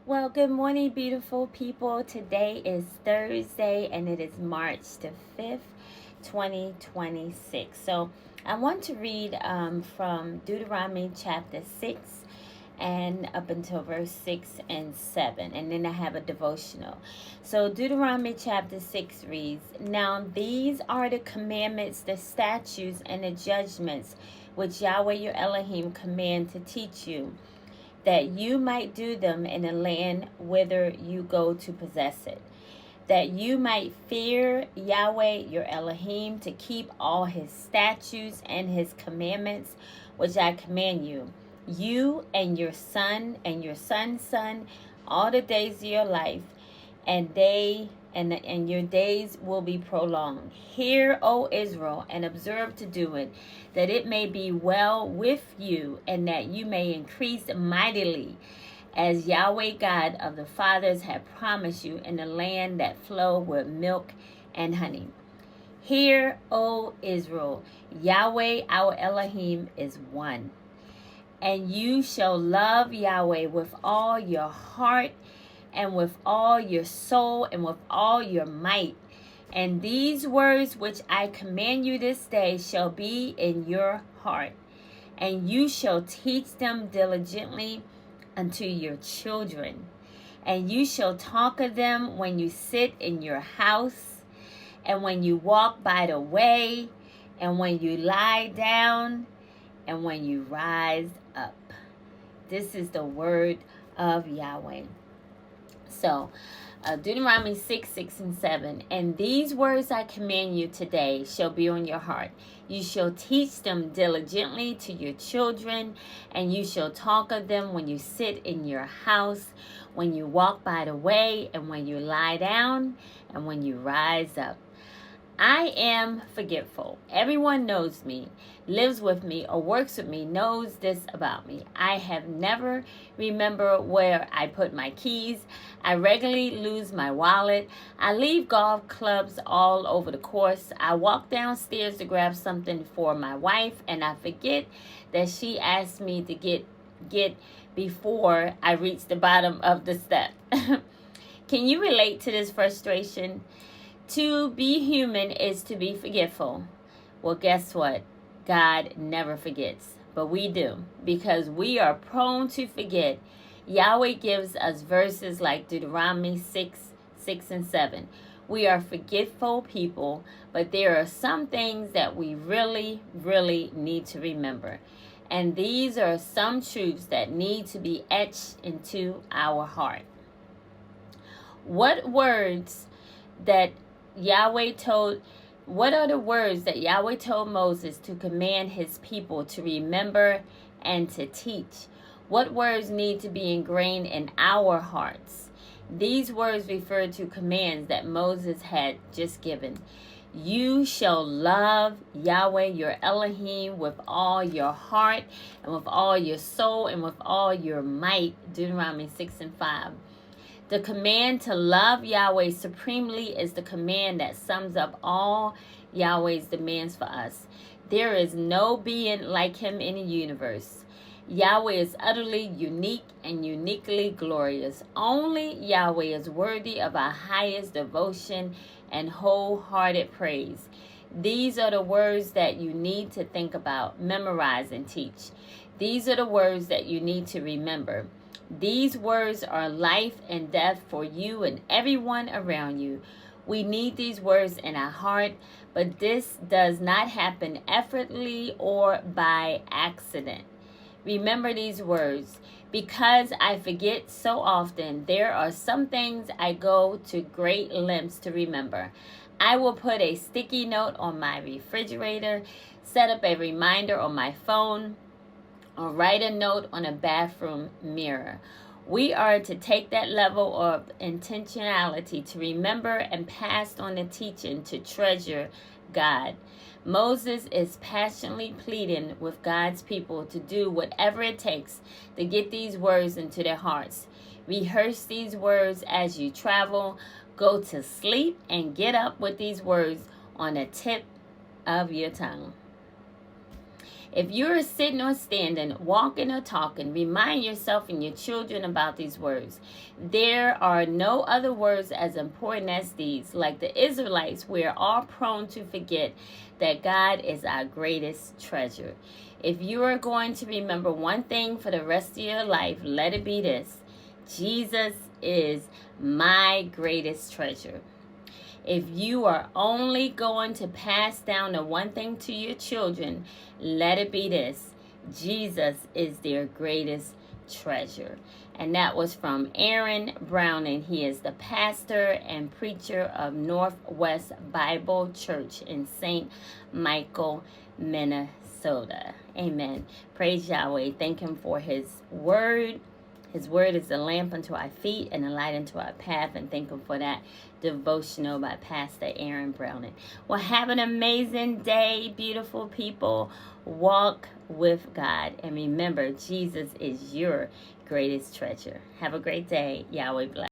Well, good morning, beautiful people. Today is Thursday and it is March the 5th, 2026. So I want to read from Deuteronomy chapter 6 and up until verse 6 and 7. And then I have a devotional. So Deuteronomy chapter 6 reads, "Now these are the commandments, the statutes, and the judgments which Yahweh your Elohim command to teach you, that you might do them in the land whither you go to possess it, that you might fear Yahweh your Elohim, to keep all his statutes and his commandments, which I command you, you and your son and your son's son, all the days of your life, and your days will be prolonged. Hear, O Israel, and observe to do it, that it may be well with you, and that you may increase mightily, as Yahweh God of the fathers had promised you, in the land that flow with milk and honey. Hear, O Israel, Yahweh our Elohim is one. And you shall love Yahweh with all your heart and with all your soul and with all your might. And these words which I command you this day shall be in your heart, and you shall teach them diligently unto your children. And you shall talk of them when you sit in your house, and when you walk by the way, and when you lie down, and when you rise up." This is the word of Yahweh. So, Deuteronomy 6, 6, and 7. "And these words I command you today shall be on your heart. You shall teach them diligently to your children, and you shall talk of them when you sit in your house, when you walk by the way, and when you lie down, and when you rise up. I am forgetful. Everyone knows me, lives with me, or works with me, knows this about me. I have never remembered where I put my keys. I regularly lose my wallet. I leave golf clubs all over the course. I walk downstairs to grab something for my wife, and I forget that she asked me to get before I reach the bottom of the step." Can you relate to this frustration? To be human is to be forgetful. Well, guess what? God never forgets, but we do, because we are prone to forget. Yahweh gives us verses like Deuteronomy 6, 6, and 7. We are forgetful people, but there are some things that we really, really need to remember. And these are some truths that need to be etched into our heart. What are the words that Yahweh told Moses to command his people to remember and to teach? What words need to be ingrained in our hearts? These words refer to commands that Moses had just given. You shall love Yahweh your Elohim with all your heart and with all your soul and with all your might. Deuteronomy 6 and 5. The command to love Yahweh supremely is the command that sums up all Yahweh's demands for us. There is no being like him in the universe. Yahweh is utterly unique and uniquely glorious. Only Yahweh is worthy of our highest devotion and wholehearted praise. These are the words that you need to think about, memorize, and teach. These are the words that you need to remember. These words are life and death for you and everyone around you. We need these words in our heart, but this does not happen effortlessly or by accident. Remember these words. Because I forget so often, there are some things I go to great lengths to remember. I will put a sticky note on my refrigerator, set up a reminder on my phone, or write a note on a bathroom mirror. We are to take that level of intentionality to remember and pass on the teaching to treasure God. Moses is passionately pleading with God's people to do whatever it takes to get these words into their hearts. Rehearse these words as you travel. Go to sleep and get up with these words on the tip of your tongue. If you're sitting or standing, walking or talking, remind yourself and your children about these words. There are no other words as important as these. Like the Israelites, we are all prone to forget that God is our greatest treasure. If you are going to remember one thing for the rest of your life, let it be this: Jesus is my greatest treasure. If you are only going to pass down the one thing to your children, let it be this: Jesus is their greatest treasure. And that was from Aaron Browning. He is the pastor and preacher of Northwest Bible Church in St. Michael, Minnesota. Amen. Praise Yahweh. Thank him for his word. His word is a lamp unto our feet and a light unto our path. And thank him for that devotional by Pastor Aaron Browning. Well, have an amazing day, beautiful people. Walk with God. And remember, Jesus is your greatest treasure. Have a great day. Yahweh bless.